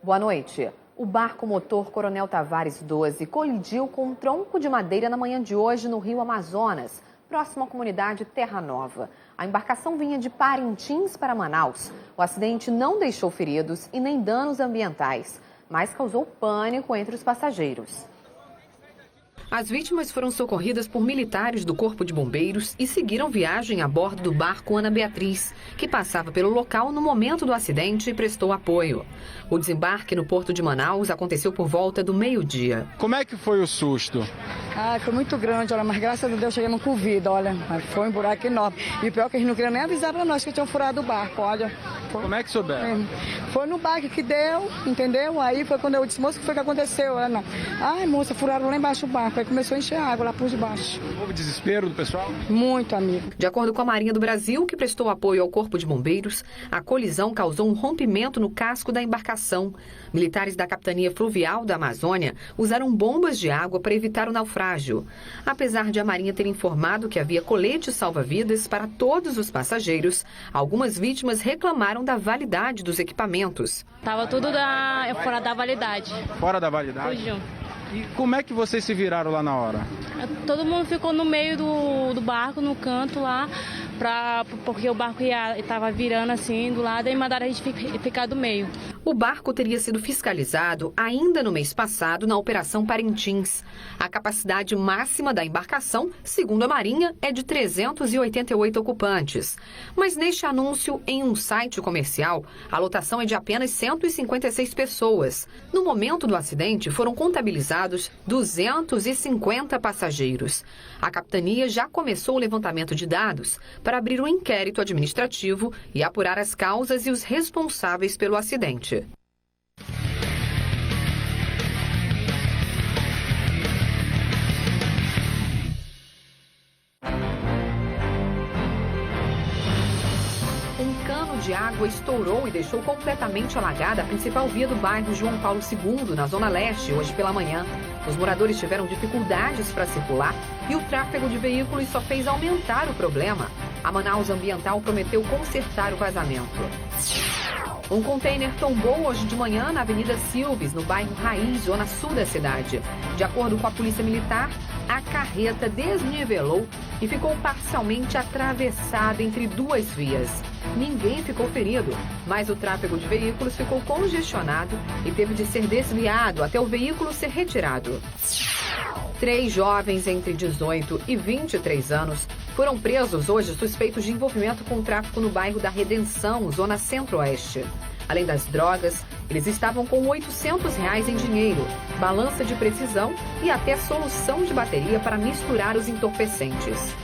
Boa noite. O barco motor Coronel Tavares 12 colidiu com um tronco de madeira na manhã de hoje no rio Amazonas, próximo à comunidade Terra Nova. A embarcação vinha de Parintins para Manaus. O acidente não deixou feridos e nem danos ambientais, mas causou pânico entre os passageiros. As vítimas foram socorridas por militares do Corpo de Bombeiros e seguiram viagem a bordo do barco Ana Beatriz, que passava pelo local no momento do acidente e prestou apoio. O desembarque no porto de Manaus aconteceu por volta do meio-dia. Como é que foi o susto? Foi muito grande, olha, mas graças a Deus chegamos com vida, olha, foi um buraco enorme. E pior que eles não queriam nem avisar para nós que tinham furado o barco, olha. Como é que souberam? Foi no barco que deu, entendeu? Aí foi quando eu disse, moça, o que foi que aconteceu? Ela, ai, moça, furaram lá embaixo do barco. Aí começou a encher água lá por debaixo. Houve desespero do pessoal? Muito, amigo. De acordo com a Marinha do Brasil, que prestou apoio ao Corpo de Bombeiros, a colisão causou um rompimento no casco da embarcação. Militares da Capitania Fluvial da Amazônia usaram bombas de água para evitar o naufrágio. Apesar de a Marinha ter informado que havia coletes salva-vidas para todos os passageiros, algumas vítimas reclamaram da validade dos equipamentos. Tava tudo fora da validade. Fora da validade? Fugiu. E como é que vocês se viraram lá na hora? Todo mundo ficou no meio do barco, no canto lá, porque o barco estava virando assim do lado e mandaram a gente ficar do meio. O barco teria sido fiscalizado ainda no mês passado na Operação Parintins. A capacidade máxima da embarcação, segundo a Marinha, é de 388 ocupantes. Mas neste anúncio em um site comercial, a lotação é de apenas 156 pessoas. No momento do acidente, foram contabilizados 250 passageiros. A capitania já começou o levantamento de dados para abrir um inquérito administrativo e apurar as causas e os responsáveis pelo acidente. Um cano de água estourou e deixou completamente alagada a principal via do bairro João Paulo II, na Zona Leste, hoje pela manhã. Os moradores tiveram dificuldades para circular e o tráfego de veículos só fez aumentar o problema. A Manaus Ambiental prometeu consertar o vazamento. Um container tombou hoje de manhã na Avenida Silves, no bairro Raiz, zona sul da cidade. De acordo com a Polícia Militar, a carreta desnivelou e ficou parcialmente atravessada entre duas vias. Ninguém ficou ferido, mas o tráfego de veículos ficou congestionado e teve de ser desviado até o veículo ser retirado. 3 jovens entre 18 e 23 anos foram presos hoje suspeitos de envolvimento com o tráfico no bairro da Redenção, zona centro-oeste. Além das drogas, eles estavam com R$ 800 em dinheiro, balança de precisão e até solução de bateria para misturar os entorpecentes.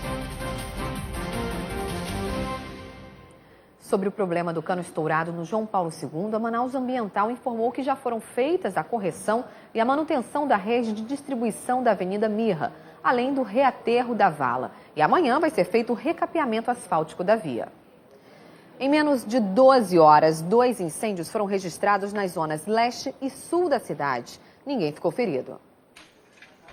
Sobre o problema do cano estourado no João Paulo II, a Manaus Ambiental informou que já foram feitas a correção e a manutenção da rede de distribuição da Avenida Mirra, além do reaterro da vala. E amanhã vai ser feito o recapeamento asfáltico da via. Em menos de 12 horas, 2 incêndios foram registrados nas zonas leste e sul da cidade. Ninguém ficou ferido.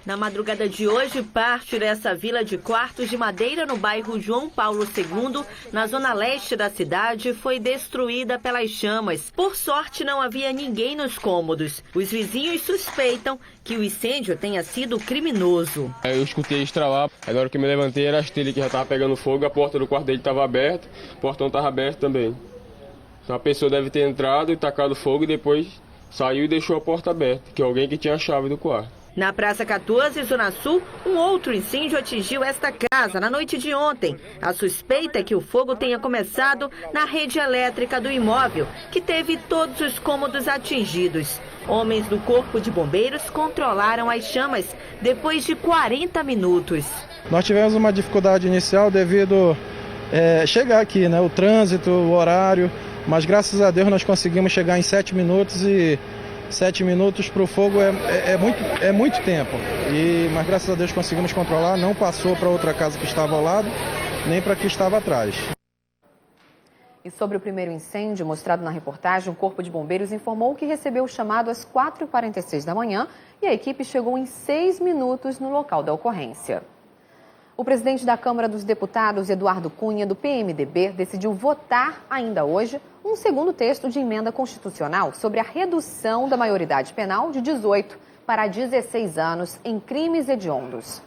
Na madrugada de hoje, parte dessa vila de quartos de madeira no bairro João Paulo II, na zona leste da cidade, foi destruída pelas chamas. Por sorte, não havia ninguém nos cômodos. Os vizinhos suspeitam que o incêndio tenha sido criminoso. Eu escutei estralar, aí na hora que me levantei era a telha que já estava pegando fogo, a porta do quarto dele estava aberta, o portão estava aberto também. Então a pessoa deve ter entrado e tacado fogo e depois saiu e deixou a porta aberta, que é alguém que tinha a chave do quarto. Na Praça 14, Zona Sul, um outro incêndio atingiu esta casa na noite de ontem. A suspeita é que o fogo tenha começado na rede elétrica do imóvel, que teve todos os cômodos atingidos. Homens do Corpo de Bombeiros controlaram as chamas depois de 40 minutos. Nós tivemos uma dificuldade inicial devido chegar aqui, né? O trânsito, o horário, mas graças a Deus nós conseguimos chegar em 7 minutos e 7 minutos para o fogo é muito tempo, mas graças a Deus conseguimos controlar, não passou para outra casa que estava ao lado, nem para a que estava atrás. E sobre o primeiro incêndio mostrado na reportagem, o Corpo de Bombeiros informou que recebeu o chamado às 4h46 da manhã e a equipe chegou em 6 minutos no local da ocorrência. O presidente da Câmara dos Deputados, Eduardo Cunha, do PMDB, decidiu votar ainda hoje um segundo texto de emenda constitucional sobre a redução da maioridade penal de 18 para 16 anos em crimes hediondos.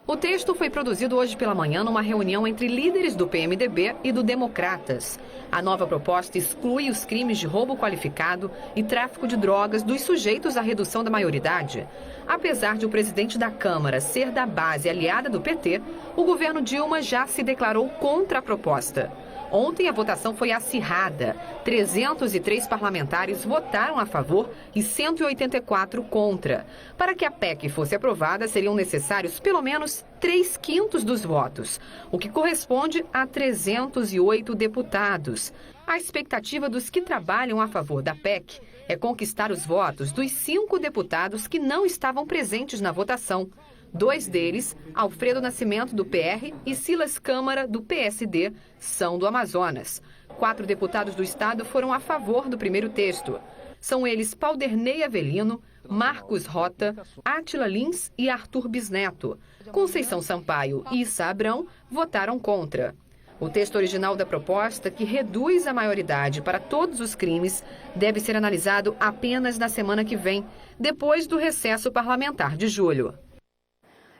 O texto foi produzido hoje pela manhã numa reunião entre líderes do PMDB e do Democratas. A nova proposta exclui os crimes de roubo qualificado e tráfico de drogas dos sujeitos à redução da maioridade. Apesar de o presidente da Câmara ser da base aliada do PT, o governo Dilma já se declarou contra a proposta. Ontem a votação foi acirrada. 303 parlamentares votaram a favor e 184 contra. Para que a PEC fosse aprovada, seriam necessários pelo menos 3/5 dos votos, o que corresponde a 308 deputados. A expectativa dos que trabalham a favor da PEC é conquistar os votos dos 5 deputados que não estavam presentes na votação. 2 deles, Alfredo Nascimento, do PR, e Silas Câmara, do PSD, são do Amazonas. 4 deputados do estado foram a favor do primeiro texto. São eles Paulderney Avelino, Marcos Rota, Átila Lins e Arthur Bisneto. Conceição Sampaio e Issa Abrão votaram contra. O texto original da proposta, que reduz a maioridade para todos os crimes, deve ser analisado apenas na semana que vem, depois do recesso parlamentar de julho.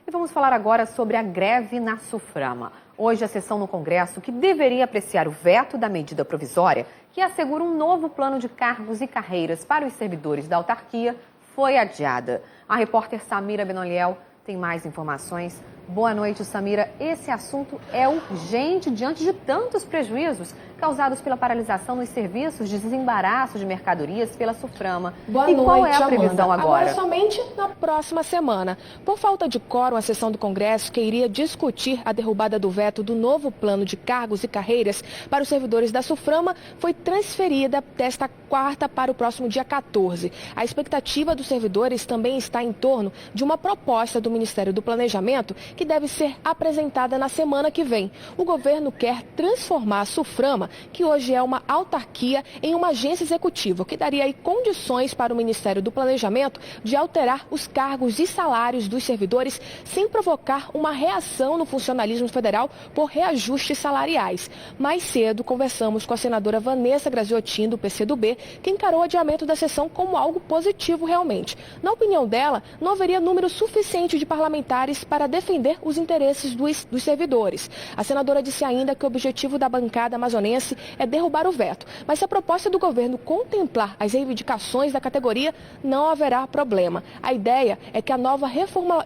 E vamos falar agora sobre a greve na SUFRAMA. Hoje, a sessão no Congresso, que deveria apreciar o veto da medida provisória, que assegura um novo plano de cargos e carreiras para os servidores da autarquia, foi adiada. A repórter Samira Benoliel tem mais informações. Boa noite, Samira. Esse assunto é urgente diante de tantos prejuízos causados pela paralisação nos serviços de desembaraço de mercadorias pela SUFRAMA. Boa noite, qual é a previsão agora? Somente na próxima semana. Por falta de quórum, a sessão do Congresso, que iria discutir a derrubada do veto do novo plano de cargos e carreiras para os servidores da SUFRAMA, foi transferida desta quarta para o próximo dia 14. A expectativa dos servidores também está em torno de uma proposta do Ministério do Planejamento que deve ser apresentada na semana que vem. O governo quer transformar a SUFRAMA, que hoje é uma autarquia, em uma agência executiva, que daria aí condições para o Ministério do Planejamento de alterar os cargos e salários dos servidores sem provocar uma reação no funcionalismo federal por reajustes salariais. Mais cedo, conversamos com a senadora Vanessa Graziotin, do PCdoB, que encarou o adiamento da sessão como algo positivo realmente. Na opinião dela, não haveria número suficiente de parlamentares para defender os interesses dos servidores. A senadora disse ainda que o objetivo da bancada amazonense é derrubar o veto, mas se a proposta do governo contemplar as reivindicações da categoria, não haverá problema. A ideia é que a nova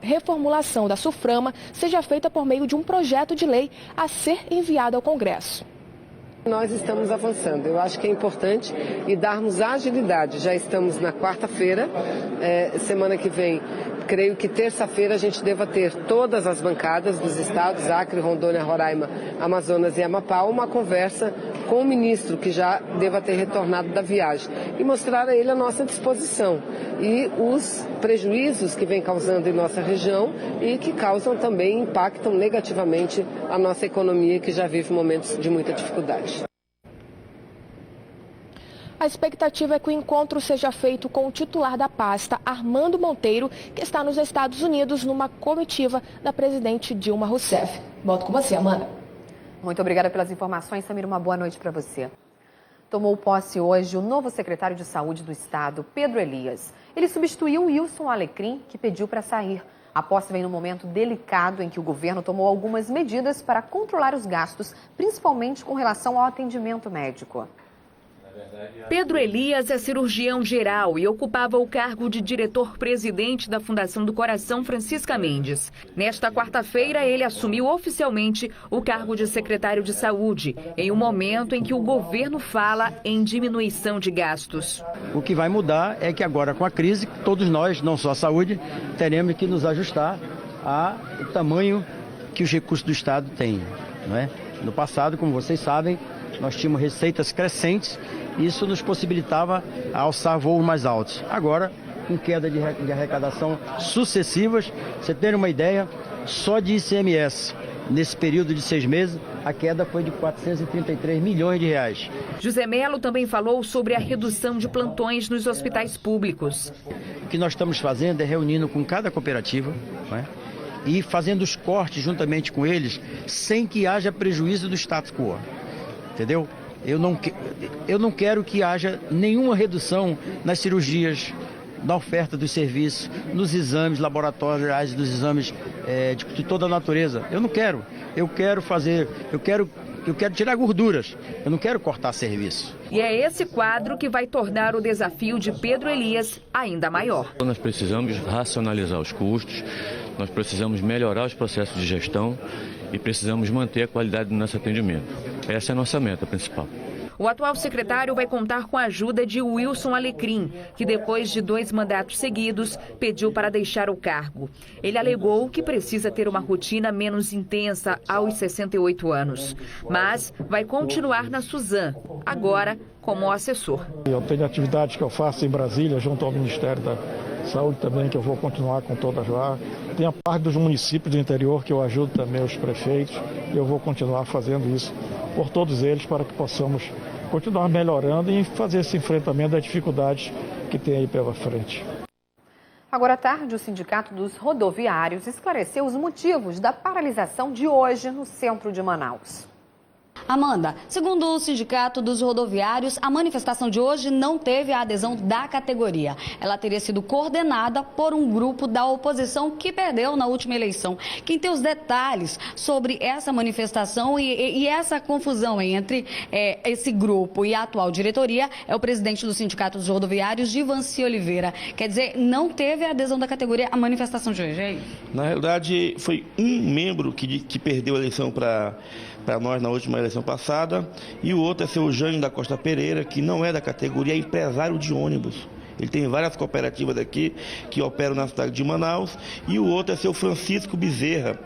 reformulação da SUFRAMA seja feita por meio de um projeto de lei a ser enviado ao Congresso. Nós estamos avançando. Eu acho que é importante e darmos agilidade. Já estamos na quarta-feira, semana que vem, creio que terça-feira a gente deva ter todas as bancadas dos estados, Acre, Rondônia, Roraima, Amazonas e Amapá, uma conversa com o ministro que já deva ter retornado da viagem e mostrar a ele a nossa disposição e os prejuízos que vem causando em nossa região e que causam também, impactam negativamente a nossa economia, que já vive momentos de muita dificuldade. A expectativa é que o encontro seja feito com o titular da pasta, Armando Monteiro, que está nos Estados Unidos numa comitiva da presidente Dilma Rousseff. Volto com você, Amanda. Muito obrigada pelas informações, Samira. Uma boa noite para você. Tomou posse hoje o novo secretário de Saúde do Estado, Pedro Elias. Ele substituiu Wilson Alecrim, que pediu para sair. A posse vem num momento delicado em que o governo tomou algumas medidas para controlar os gastos, principalmente com relação ao atendimento médico. Pedro Elias é cirurgião geral e ocupava o cargo de diretor-presidente da Fundação do Coração Francisca Mendes. Nesta quarta-feira, ele assumiu oficialmente o cargo de secretário de Saúde, em um momento em que o governo fala em diminuição de gastos. O que vai mudar é que agora, com a crise, todos nós, não só a saúde, teremos que nos ajustar ao tamanho que os recursos do Estado têm, não é? No passado, como vocês sabem, nós tínhamos receitas crescentes. Isso nos possibilitava alçar voos mais altos. Agora, com queda de arrecadação sucessivas, você ter uma ideia, só de ICMS, nesse período de 6 meses, a queda foi de 433 milhões de reais. José Melo também falou sobre a redução de plantões nos hospitais públicos. O que nós estamos fazendo é reunindo com cada cooperativa, não é? E fazendo os cortes juntamente com eles, sem que haja prejuízo do status quo. Entendeu? Eu não quero que haja nenhuma redução nas cirurgias, na oferta dos serviços, nos exames laboratoriais, dos exames de toda a natureza. Eu não quero. Eu quero tirar gorduras. Eu não quero cortar serviço. E é esse quadro que vai tornar o desafio de Pedro Elias ainda maior. Nós precisamos racionalizar os custos, nós precisamos melhorar os processos de gestão e precisamos manter a qualidade do nosso atendimento. Essa é a nossa meta principal. O atual secretário vai contar com a ajuda de Wilson Alecrim, que depois de 2 mandatos seguidos, pediu para deixar o cargo. Ele alegou que precisa ter uma rotina menos intensa aos 68 anos. Mas vai continuar na Suzan, agora como assessor. Eu tenho atividades que eu faço em Brasília, junto ao Ministério da Saúde também, que eu vou continuar com todas lá. Tem a parte dos municípios do interior que eu ajudo também os prefeitos. Eu vou continuar fazendo isso por todos eles para que possamos continuar melhorando e fazer esse enfrentamento das dificuldades que tem aí pela frente. Agora à tarde, o Sindicato dos Rodoviários esclareceu os motivos da paralisação de hoje no centro de Manaus. Amanda, segundo o Sindicato dos Rodoviários, a manifestação de hoje não teve a adesão da categoria. Ela teria sido coordenada por um grupo da oposição que perdeu na última eleição. Quem tem os detalhes sobre essa manifestação e essa confusão entre esse grupo e a atual diretoria é o presidente do Sindicato dos Rodoviários, Givanci Oliveira. Quer dizer, não teve a adesão da categoria à manifestação de hoje, é isso? Na realidade, foi um membro que perdeu a eleição para nós na última eleição passada, e o outro é seu Jânio da Costa Pereira, que não é da categoria, é empresário de ônibus. Ele tem várias cooperativas aqui que operam na cidade de Manaus, e o outro é seu Francisco Bezerra,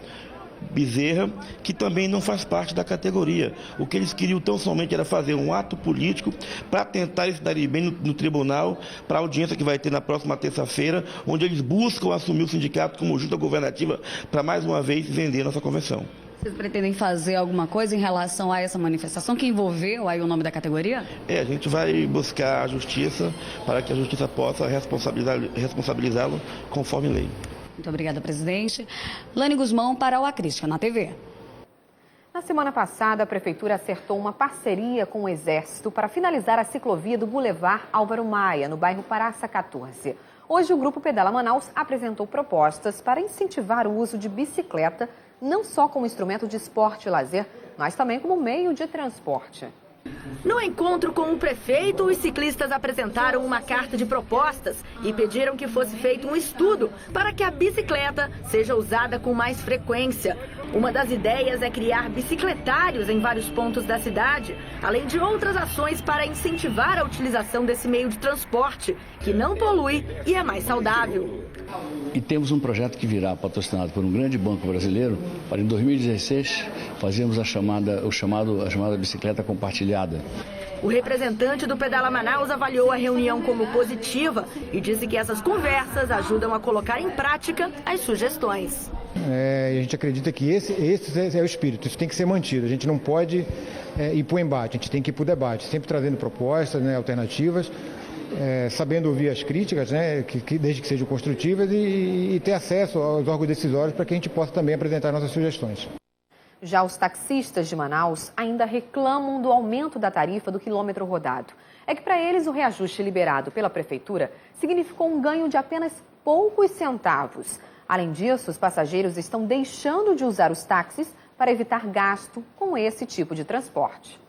que também não faz parte da categoria. O que eles queriam tão somente era fazer um ato político para tentar se dar bem no tribunal, para a audiência que vai ter na próxima terça-feira, onde eles buscam assumir o sindicato como junta governativa para mais uma vez vender nossa convenção. Vocês pretendem fazer alguma coisa em relação a essa manifestação que envolveu aí o nome da categoria? A gente vai buscar a justiça para que a justiça possa responsabilizá-lo conforme lei. Muito obrigada, presidente. Lani Guzmão para o Acrística na TV. Na semana passada, a Prefeitura acertou uma parceria com o Exército para finalizar a ciclovia do Boulevard Álvaro Maia, no bairro Praça 14. Hoje, o Grupo Pedala Manaus apresentou propostas para incentivar o uso de bicicleta, não só como instrumento de esporte e lazer, mas também como meio de transporte. No encontro com o prefeito, os ciclistas apresentaram uma carta de propostas e pediram que fosse feito um estudo para que a bicicleta seja usada com mais frequência. Uma das ideias é criar bicicletários em vários pontos da cidade, além de outras ações para incentivar a utilização desse meio de transporte, que não polui e é mais saudável. E temos um projeto que virá patrocinado por um grande banco brasileiro para em 2016 fazermos a chamada bicicleta compartilhada. O representante do Pedala Manaus avaliou a reunião como positiva e disse que essas conversas ajudam a colocar em prática as sugestões. A gente acredita que esse é o espírito, isso tem que ser mantido. A gente não pode ir para o embate, a gente tem que ir para o debate, sempre trazendo propostas, alternativas, sabendo ouvir as críticas, desde que sejam construtivas, e ter acesso aos órgãos decisórios para que a gente possa também apresentar nossas sugestões. Já os taxistas de Manaus ainda reclamam do aumento da tarifa do quilômetro rodado. É que para eles o reajuste liberado pela Prefeitura significou um ganho de apenas poucos centavos. Além disso, os passageiros estão deixando de usar os táxis para evitar gasto com esse tipo de transporte.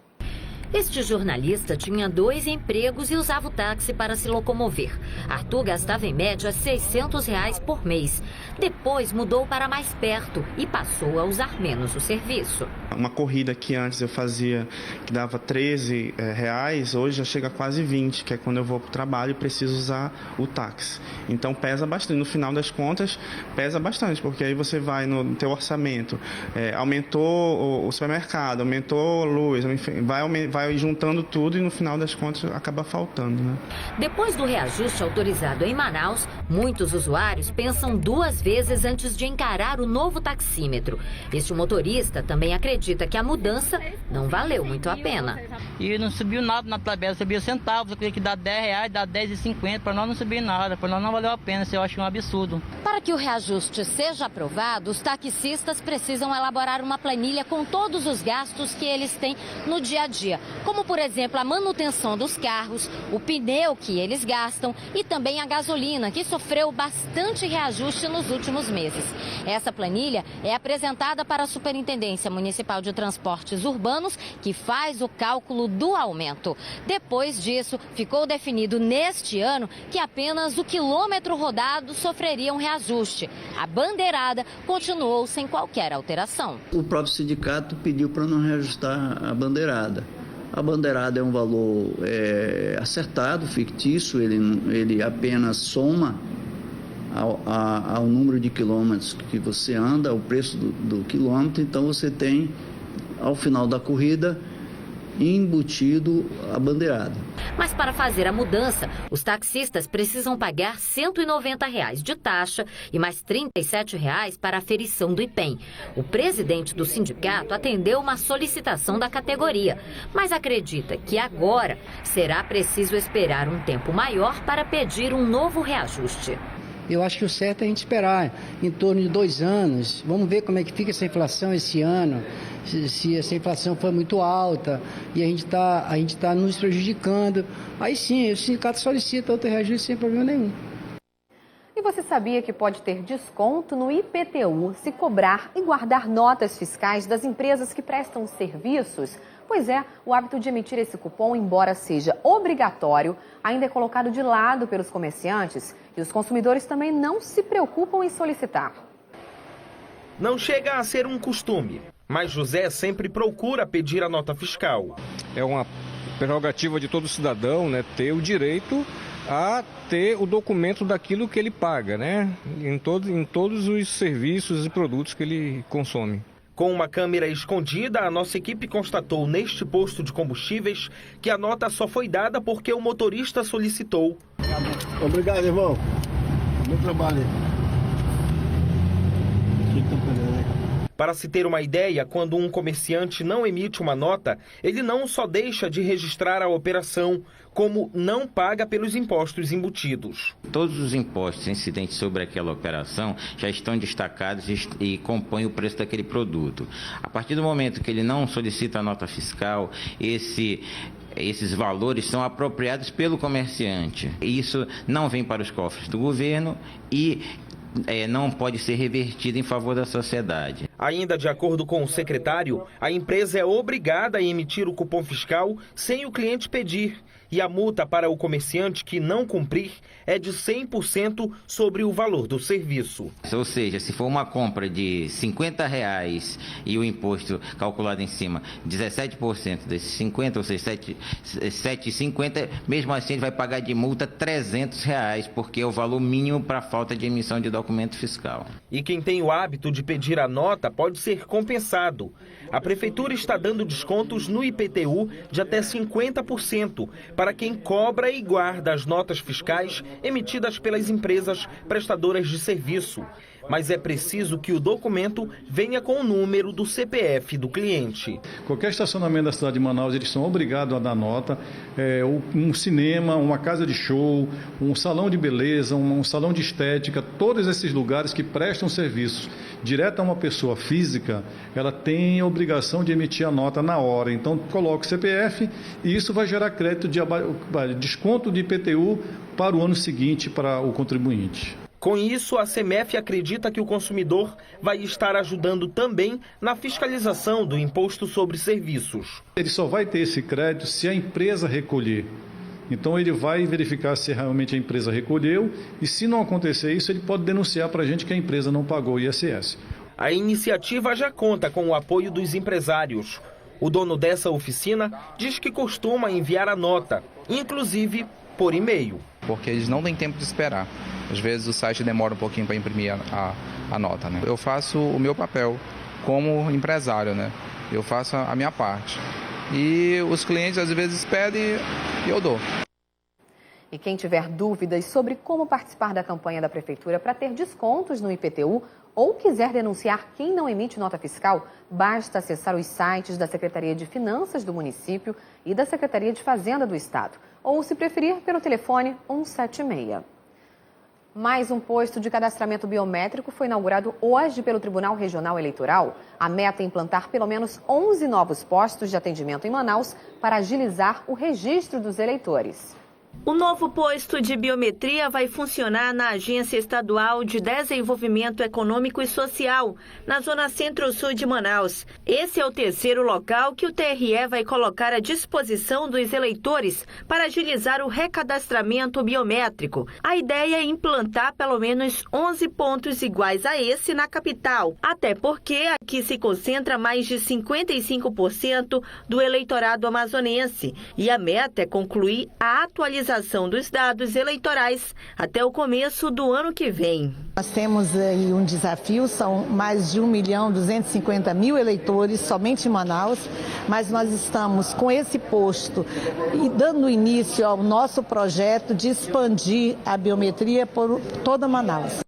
Este jornalista tinha 2 empregos e usava o táxi para se locomover. Arthur gastava em média R$ 600 por mês. Depois mudou para mais perto e passou a usar menos o serviço. Uma corrida que antes eu fazia que dava R$13, hoje já chega a quase 20, que é quando eu vou para o trabalho e preciso usar o táxi. Então pesa bastante, no final das contas pesa bastante, porque aí você vai no teu orçamento, aumentou o supermercado, aumentou a luz, enfim, vai juntando tudo e no final das contas acaba faltando, né? Depois do reajuste autorizado em Manaus, muitos usuários pensam 2 vezes antes de encarar o novo taxímetro. Este motorista também acredita que a mudança não valeu muito a pena. E não subiu nada na tabela, subiu centavos, eu queria que dá R$10, dá R$10,50, para nós não subir nada, para nós não valeu a pena, isso eu acho um absurdo. Para que o reajuste seja aprovado, os taxistas precisam elaborar uma planilha com todos os gastos que eles têm no dia a dia. como por exemplo a manutenção dos carros, o pneu que eles gastam e também a gasolina, que sofreu bastante reajuste nos últimos meses. Essa planilha é apresentada para a Superintendência Municipal de Transportes Urbanos, que faz o cálculo do aumento. Depois disso, ficou definido neste ano que apenas o quilômetro rodado sofreria um reajuste. A bandeirada continuou sem qualquer alteração. O próprio sindicato pediu para não reajustar a bandeirada. A bandeirada é um valor acertado, fictício, ele apenas soma ao número de quilômetros que você anda, o preço do quilômetro, então você tem, ao final da corrida, embutido a bandeirada. Mas para fazer a mudança, os taxistas precisam pagar R$ 190 de taxa e mais R$ 37 para a aferição do IPEM. O presidente do sindicato atendeu uma solicitação da categoria, mas acredita que agora será preciso esperar um tempo maior para pedir um novo reajuste. Eu acho que o certo é a gente esperar em torno de 2 anos. Vamos ver como é que fica essa inflação esse ano, se essa inflação for muito alta e a gente tá nos prejudicando. Aí sim, o sindicato solicita outro reajuste sem problema nenhum. E você sabia que pode ter desconto no IPTU se cobrar e guardar notas fiscais das empresas que prestam serviços? Pois é, o hábito de emitir esse cupom, embora seja obrigatório, ainda é colocado de lado pelos comerciantes e os consumidores também não se preocupam em solicitar. Não chega a ser um costume, mas José sempre procura pedir a nota fiscal. É uma prerrogativa de todo cidadão, né, ter o direito a ter o documento daquilo que ele paga, né, em todos os serviços e produtos que ele consome. Com uma câmera escondida, a nossa equipe constatou neste posto de combustíveis que a nota só foi dada porque o motorista solicitou. Obrigado, irmão. Bom trabalho. Para se ter uma ideia, quando um comerciante não emite uma nota, ele não só deixa de registrar a operação, como não paga pelos impostos embutidos. Todos os impostos incidentes sobre aquela operação já estão destacados e compõem o preço daquele produto. A partir do momento que ele não solicita a nota fiscal, esses valores são apropriados pelo comerciante. Isso não vem para os cofres do governo e não pode ser revertido em favor da sociedade. Ainda de acordo com o secretário, a empresa é obrigada a emitir o cupom fiscal sem o cliente pedir. E a multa para o comerciante que não cumprir é de 100% sobre o valor do serviço. Ou seja, se for uma compra de R$ 50 e o imposto calculado em cima 17% desses 50, ou seja, 7,50, mesmo assim ele vai pagar de multa R$ 300, porque é o valor mínimo para a falta de emissão de documento fiscal. E quem tem o hábito de pedir a nota pode ser compensado. A prefeitura está dando descontos no IPTU de até 50% para quem cobra e guarda as notas fiscais emitidas pelas empresas prestadoras de serviço. Mas é preciso que o documento venha com o número do CPF do cliente. Qualquer estacionamento da cidade de Manaus, eles são obrigados a dar nota. Um cinema, uma casa de show, um salão de beleza, um salão de estética, todos esses lugares que prestam serviços direto a uma pessoa física, ela tem a obrigação de emitir a nota na hora. Então, coloca o CPF e isso vai gerar crédito de desconto de IPTU para o ano seguinte para o contribuinte. Com isso, a CEMEF acredita que o consumidor vai estar ajudando também na fiscalização do imposto sobre serviços. Ele só vai ter esse crédito se a empresa recolher. Então ele vai verificar se realmente a empresa recolheu e se não acontecer isso, ele pode denunciar para a gente que a empresa não pagou o ISS. A iniciativa já conta com o apoio dos empresários. O dono dessa oficina diz que costuma enviar a nota, inclusive por e-mail. Porque eles não têm tempo de esperar. Às vezes o site demora um pouquinho para imprimir a nota, né? Eu faço o meu papel como empresário, né? Eu faço a minha parte. E os clientes às vezes pedem e eu dou. E quem tiver dúvidas sobre como participar da campanha da Prefeitura para ter descontos no IPTU ou quiser denunciar quem não emite nota fiscal, basta acessar os sites da Secretaria de Finanças do município e da Secretaria de Fazenda do Estado. Ou, se preferir, pelo telefone 176. Mais um posto de cadastramento biométrico foi inaugurado hoje pelo Tribunal Regional Eleitoral. A meta é implantar pelo menos 11 novos postos de atendimento em Manaus para agilizar o registro dos eleitores. O novo posto de biometria vai funcionar na Agência Estadual de Desenvolvimento Econômico e Social, na zona centro-sul de Manaus. Esse é o terceiro local que o TRE vai colocar à disposição dos eleitores para agilizar o recadastramento biométrico. A ideia é implantar pelo menos 11 pontos iguais a esse na capital, até porque aqui se concentra mais de 55% do eleitorado amazonense. E a meta é concluir a atualização dos dados eleitorais até o começo do ano que vem. Nós temos aí um desafio, são mais de 1.250.000 eleitores somente em Manaus, mas nós estamos com esse posto e dando início ao nosso projeto de expandir a biometria por toda Manaus.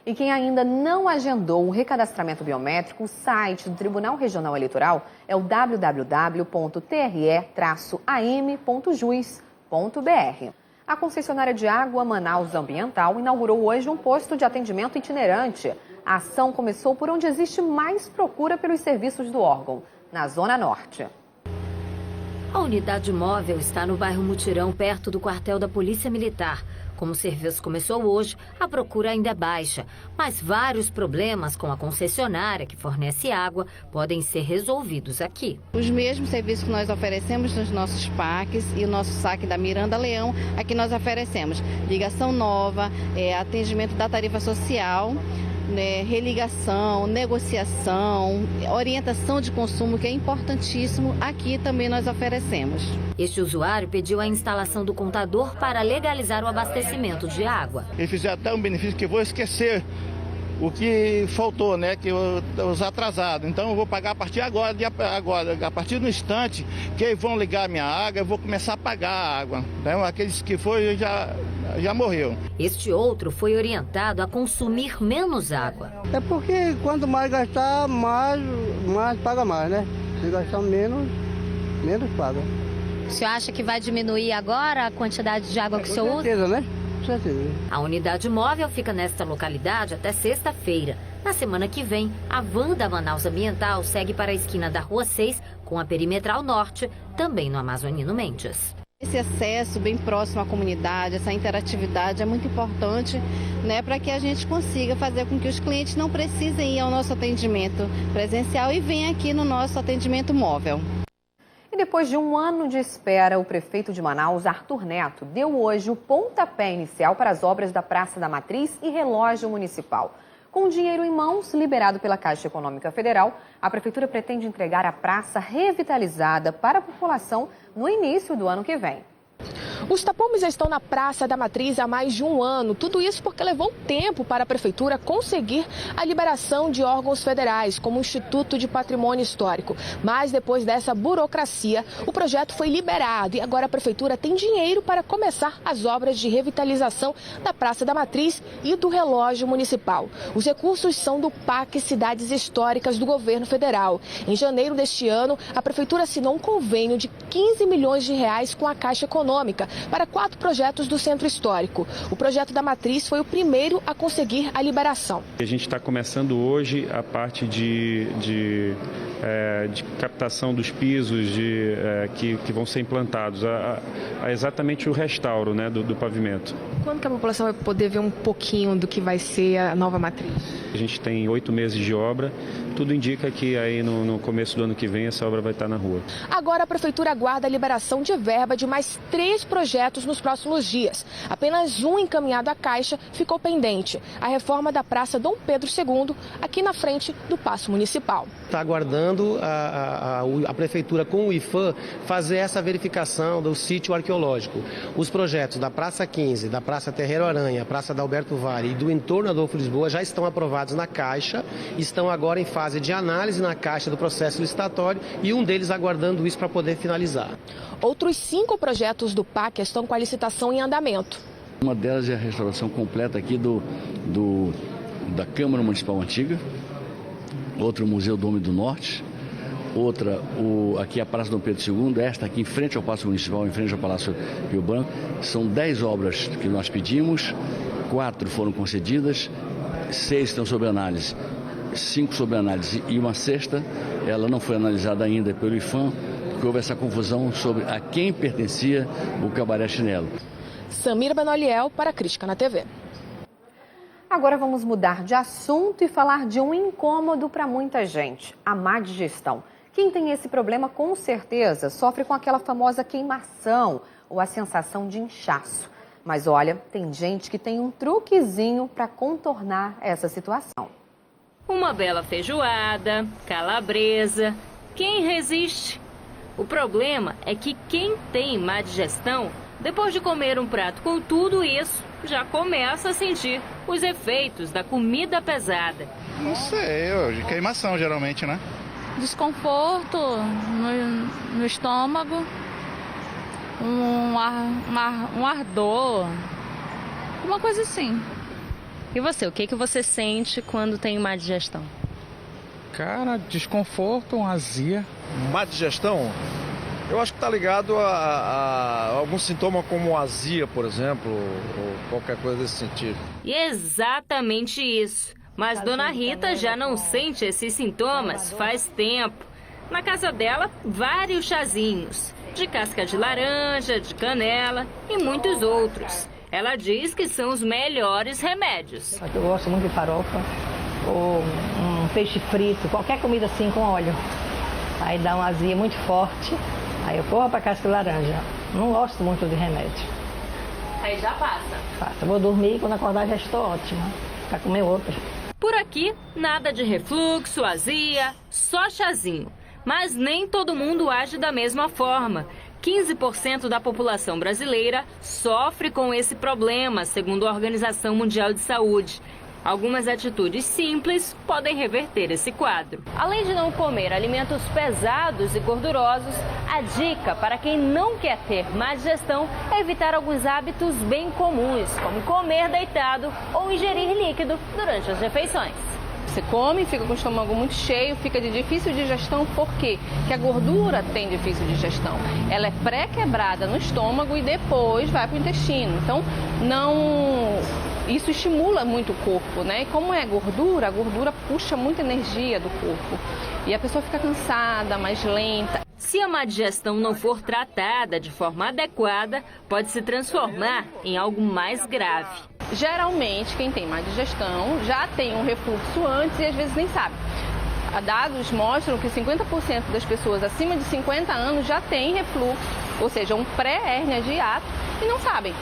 E quem ainda não agendou o recadastramento biométrico, o site do Tribunal Regional Eleitoral é o www.tre-am.juiz.br. A concessionária de água Manaus Ambiental inaugurou hoje um posto de atendimento itinerante. A ação começou por onde existe mais procura pelos serviços do órgão, na Zona Norte. A unidade móvel está no bairro Mutirão, perto do quartel da Polícia Militar. Como o serviço começou hoje, a procura ainda é baixa, mas vários problemas com a concessionária que fornece água podem ser resolvidos aqui. Os mesmos serviços que nós oferecemos nos nossos parques e o nosso saque da Miranda Leão, aqui nós oferecemos ligação nova, atendimento da tarifa social, religação, negociação, orientação de consumo, que é importantíssimo, aqui também nós oferecemos. Este usuário pediu a instalação do contador para legalizar o abastecimento de água. Eles fizeram até um benefício que eu vou esquecer o que faltou, né, que os atrasados. Então eu vou pagar a partir agora, a partir do instante que eles vão ligar a minha água, eu vou começar a pagar a água. Então aqueles que foi já morreu. Este outro foi orientado a consumir menos água. É porque quanto mais gastar, mais paga mais, né? Se gastar menos paga. O senhor acha que vai diminuir agora a quantidade de água que o senhor usa? Com certeza, né? Com certeza. A unidade móvel fica nesta localidade até sexta-feira. Na semana que vem, a van da Manaus Ambiental segue para a esquina da Rua 6 com a Perimetral Norte, também no Amazonino Mendes. Esse acesso bem próximo à comunidade, essa interatividade é muito importante, né, para que a gente consiga fazer com que os clientes não precisem ir ao nosso atendimento presencial e venham aqui no nosso atendimento móvel. E depois de um ano de espera, o prefeito de Manaus, Arthur Neto, deu hoje o pontapé inicial para as obras da Praça da Matriz e Relógio Municipal. Com o dinheiro em mãos, liberado pela Caixa Econômica Federal, a prefeitura pretende entregar a praça revitalizada para a população no início do ano que vem. Os tapumes já estão na Praça da Matriz há mais de um ano. Tudo isso porque levou tempo para a Prefeitura conseguir a liberação de órgãos federais, como o Instituto de Patrimônio Histórico. Mas depois dessa burocracia, o projeto foi liberado e agora a Prefeitura tem dinheiro para começar as obras de revitalização da Praça da Matriz e do Relógio Municipal. Os recursos são do PAC Cidades Históricas do Governo Federal. Em janeiro deste ano, a Prefeitura assinou um convênio de 15 milhões de reais com a Caixa Econômica para 4 projetos do Centro Histórico. O projeto da Matriz foi o primeiro a conseguir a liberação. A gente está começando hoje a parte de captação dos pisos que vão ser implantados, exatamente o restauro, né, do pavimento. Quando que a população vai poder ver um pouquinho do que vai ser a nova matriz? A gente tem 8 meses de obra, tudo indica que aí no começo do ano que vem essa obra vai estar na rua. Agora a Prefeitura aguarda a liberação de verba de mais 3 projetos nos próximos dias. Apenas um encaminhado à Caixa ficou pendente, a reforma da Praça Dom Pedro II, aqui na frente do Paço Municipal. Está aguardando a Prefeitura com o IFAM fazer essa verificação do sítio arqueológico. Os projetos da Praça 15, da Praça Terreiro Aranha, Praça da Alberto Vale e do entorno Adolfo Lisboa já estão aprovados na Caixa, estão agora em fase de análise na Caixa do processo licitatório e um deles aguardando isso para poder finalizar. Outros 5 projetos do PAC estão com a licitação em andamento. Uma delas é a restauração completa aqui da Câmara Municipal Antiga, outra o Museu do Homem do Norte, outra aqui a Praça Dom Pedro II, esta aqui em frente ao Paço Municipal, em frente ao Palácio Rio Branco. São 10 obras que nós pedimos 4 foram concedidas, 6 estão sob análise, 5 sob análise e uma sexta, ela não foi analisada ainda pelo IPHAN, porque houve essa confusão sobre a quem pertencia o Cabaré Chinelo. Samira Benoliel para a Crítica na TV. Agora vamos mudar de assunto e falar de um incômodo para muita gente, a má digestão. Quem tem esse problema com certeza sofre com aquela famosa queimação ou a sensação de inchaço. Mas olha, tem gente que tem um truquezinho para contornar essa situação. Uma bela feijoada, calabresa, quem resiste? O problema é que quem tem má digestão, depois de comer um prato com tudo isso, já começa a sentir os efeitos da comida pesada. Não sei, de queimação geralmente, né? Desconforto no estômago, um ardor, uma coisa assim. E você, o que você sente quando tem má digestão? Cara, desconforto, azia. Má digestão? Eu acho que está ligado a algum sintoma como azia, por exemplo, ou qualquer coisa desse sentido. E é exatamente isso. Mas Dona Rita já não sente esses sintomas faz tempo. Na casa dela, vários chazinhos, de casca de laranja, de canela e muitos outros. Ela diz que são os melhores remédios. Eu gosto muito de farofa, ou um peixe frito, qualquer comida assim com óleo. Aí dá uma azia muito forte, aí eu corro para casca de laranja. Não gosto muito de remédio. Aí já passa. Passa. Vou dormir e quando acordar já estou ótima. Para comer outra. Por aqui, nada de refluxo, azia, só chazinho. Mas nem todo mundo age da mesma forma. 15% da população brasileira sofre com esse problema, segundo a Organização Mundial de Saúde. Algumas atitudes simples podem reverter esse quadro. Além de não comer alimentos pesados e gordurosos, a dica para quem não quer ter má digestão é evitar alguns hábitos bem comuns, como comer deitado ou ingerir líquido durante as refeições. Você come, fica com o estômago muito cheio, fica de difícil digestão, por quê? Porque a gordura tem difícil digestão. Ela é pré-quebrada no estômago e depois vai para o intestino. Então, isso estimula muito o corpo, né? E como é gordura, a gordura puxa muita energia do corpo. E a pessoa fica cansada, mais lenta. Se a má digestão não for tratada de forma adequada, pode se transformar em algo mais grave. Geralmente, quem tem má digestão já tem um refluxo antes e às vezes nem sabe. Dados mostram que 50% das pessoas acima de 50 anos já têm refluxo, ou seja, um pré-hérnia de hiato, e não sabem.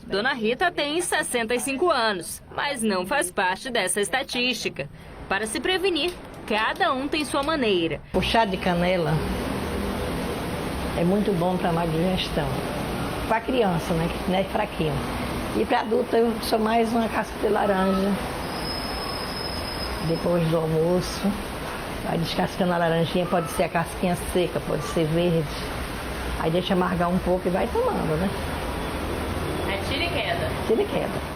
Dona Rita tem 65 anos, mas não faz parte dessa estatística. Para se prevenir, cada um tem sua maneira. O chá de canela é muito bom para má digestão. Para criança, né, que não é fraquinho. E para adulto eu sou mais uma casca de laranja. Depois do almoço, vai descascando a laranjinha, pode ser a casquinha seca, pode ser verde. Aí deixa amargar um pouco e vai tomando, né? É tira e queda. Tira e queda.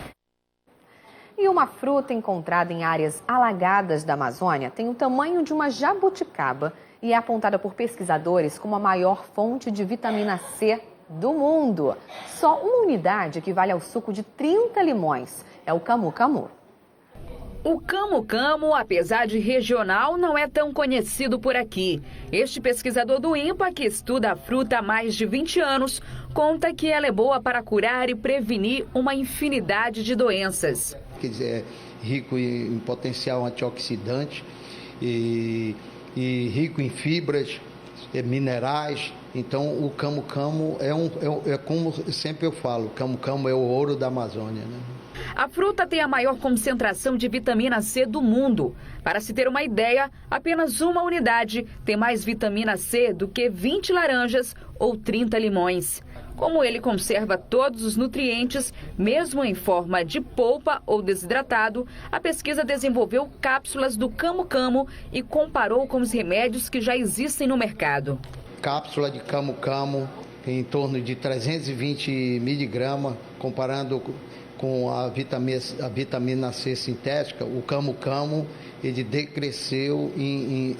E uma fruta encontrada em áreas alagadas da Amazônia tem o tamanho de uma jabuticaba e é apontada por pesquisadores como a maior fonte de vitamina C do mundo. Só uma unidade equivale ao suco de 30 limões. É o camu-camu. O camu-camu, apesar de regional, não é tão conhecido por aqui. Este pesquisador do INPA, que estuda a fruta há mais de 20 anos, conta que ela é boa para curar e prevenir uma infinidade de doenças. Quer dizer, é rico em potencial antioxidante e rico em fibras, minerais. Então, o camu-camu é como sempre eu falo, o camu-camu é o ouro da Amazônia, né? A fruta tem a maior concentração de vitamina C do mundo. Para se ter uma ideia, apenas uma unidade tem mais vitamina C do que 20 laranjas ou 30 limões. Como ele conserva todos os nutrientes, mesmo em forma de polpa ou desidratado, a pesquisa desenvolveu cápsulas do camu-camu e comparou com os remédios que já existem no mercado. Cápsula de camu-camu em torno de 320 miligramas, comparando com a vitamina C sintética. O camu-camu ele decresceu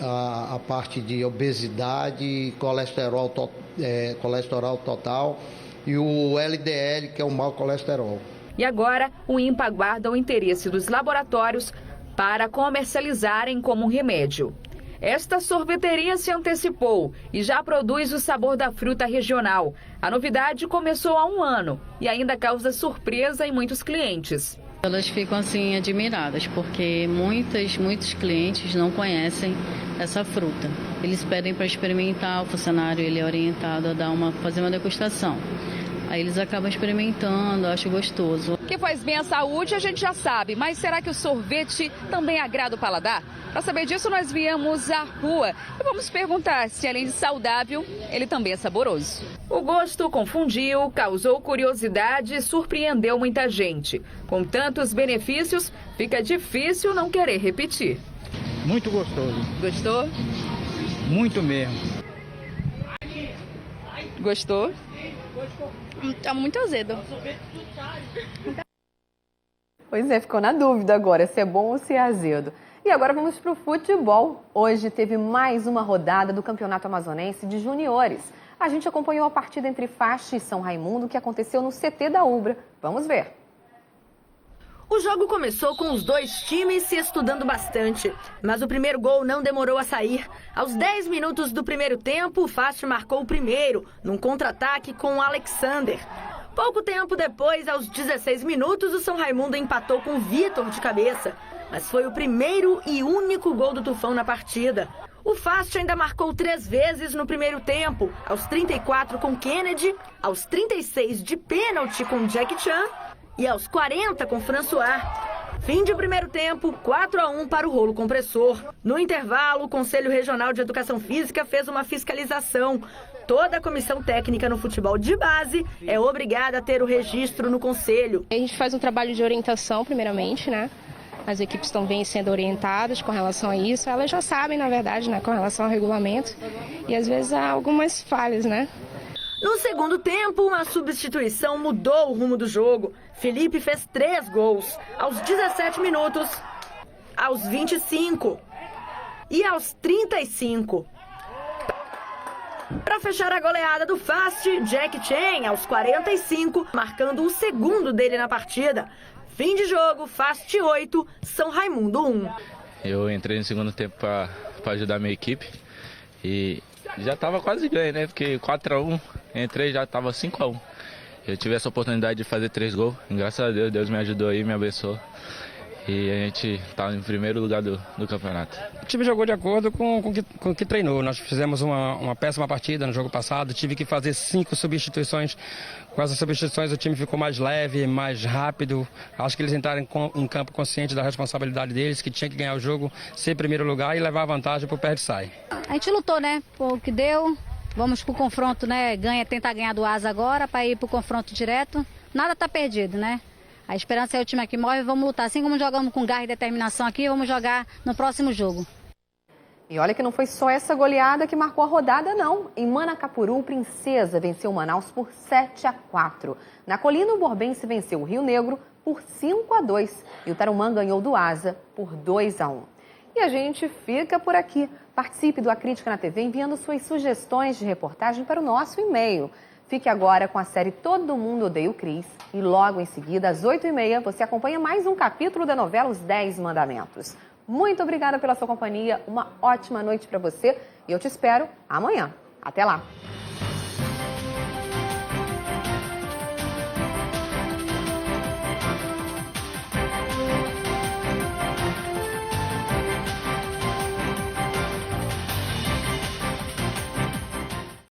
a parte de obesidade, colesterol total e o LDL, que é o mau colesterol. E agora, o INPA aguarda o interesse dos laboratórios para comercializarem como remédio. Esta sorveteria se antecipou e já produz o sabor da fruta regional. A novidade começou há 1 ano e ainda causa surpresa em muitos clientes. Elas ficam assim admiradas porque muitos clientes não conhecem essa fruta. Eles pedem para experimentar, o funcionário ele é orientado a fazer uma degustação. Aí eles acabam experimentando, acho gostoso. Que faz bem à saúde a gente já sabe, mas será que o sorvete também agrada o paladar? Para saber disso, nós viemos à rua e vamos perguntar se, além de saudável, ele também é saboroso. O gosto confundiu, causou curiosidade e surpreendeu muita gente. Com tantos benefícios, fica difícil não querer repetir. Muito gostoso. Gostou? Muito mesmo. Gostou? Tá muito azedo. Pois é, ficou na dúvida agora se é bom ou se é azedo. E agora vamos para o futebol. Hoje teve mais uma rodada do Campeonato Amazonense de Juniores. A gente acompanhou a partida entre Faixa e São Raimundo, que aconteceu no CT da Ubra. Vamos ver. O jogo começou com os dois times se estudando bastante, mas o primeiro gol não demorou a sair. Aos 10 minutos do primeiro tempo, o Faixa marcou o primeiro, num contra-ataque com o Alexander. Pouco tempo depois, aos 16 minutos, o São Raimundo empatou com o Vitor de cabeça, mas foi o primeiro e único gol do Tufão na partida. O Faixa ainda marcou 3 vezes no primeiro tempo, aos 34 com Kennedy, aos 36 de pênalti com Jack Chan, e aos 40 com François. Fim de primeiro tempo, 4-1 para o rolo compressor. No intervalo, o Conselho Regional de Educação Física fez uma fiscalização. Toda a comissão técnica no futebol de base é obrigada a ter o registro no conselho. A gente faz um trabalho de orientação, primeiramente, né? As equipes estão bem sendo orientadas com relação a isso. Elas já sabem, na verdade, né, com relação ao regulamento. E às vezes há algumas falhas, né? No segundo tempo, uma substituição mudou o rumo do jogo. Felipe fez 3 gols, aos 17 minutos, aos 25 e aos 35. Para fechar a goleada do Fast, Jack Chan, aos 45, marcando o segundo dele na partida. Fim de jogo, Fast 8, São Raimundo 1. Eu entrei no segundo tempo para ajudar a minha equipe e já estava quase ganho, né? Porque 4-1, entrei já estava 5-1. Eu tive essa oportunidade de fazer 3 gols. Graças a Deus, Deus me ajudou aí, me abençoou. E a gente está em primeiro lugar do campeonato. O time jogou de acordo com o que treinou. Nós fizemos uma péssima partida no jogo passado. Tive que fazer 5 substituições. Com essas substituições o time ficou mais leve, mais rápido. Acho que eles entraram em campo consciente da responsabilidade deles, que tinha que ganhar o jogo, ser primeiro lugar e levar a vantagem para o Perde-Sai. A gente lutou, né? Por o que deu. Vamos pro confronto, né? Tentar ganhar do Asa agora para ir pro confronto direto. Nada tá perdido, né? A esperança é o time aqui move, vamos lutar. Assim como jogamos com garra e determinação aqui, vamos jogar no próximo jogo. E olha que não foi só essa goleada que marcou a rodada, não. Em Manacapuru, o Princesa venceu o Manaus por 7-4. Na Colina, o Borbense venceu o Rio Negro por 5-2. E o Tarumã ganhou do Asa por 2-1. E a gente fica por aqui. Participe do A Crítica na TV enviando suas sugestões de reportagem para o nosso e-mail. Fique agora com a série Todo Mundo Odeia o Cris. E logo em seguida, às 8h30, você acompanha mais um capítulo da novela Os 10 Mandamentos. Muito obrigada pela sua companhia, uma ótima noite para você e eu te espero amanhã. Até lá!